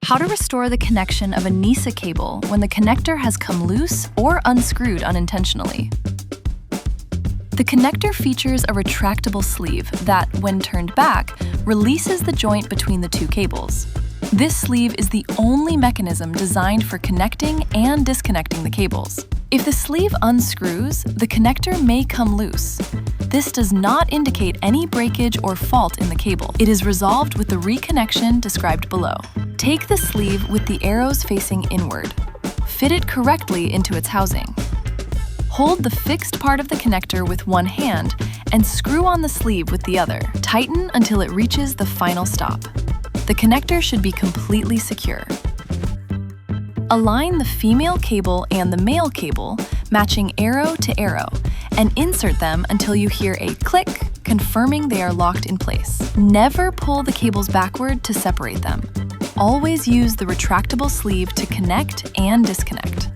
How to restore the connection of a Nesa cable when the connector has come loose or unscrewed unintentionally. The connector features a retractable sleeve that, when turned back, releases the joint between the two cables. This sleeve is the only mechanism designed for connecting and disconnecting the cables. If the sleeve unscrews, the connector may come loose. This does not indicate any breakage or fault in the cable. It is resolved with the reconnection described below. Take the sleeve with the arrows facing inward. Fit it correctly into its housing. Hold the fixed part of the connector with one hand and screw on the sleeve with the other. Tighten until it reaches the final stop. The connector should be completely secure. Align the female cable and the male cable, matching arrow to arrow, and insert them until you hear a click, confirming they are locked in place. Never pull the cables backward to separate them. Always use the retractable sleeve to connect and disconnect.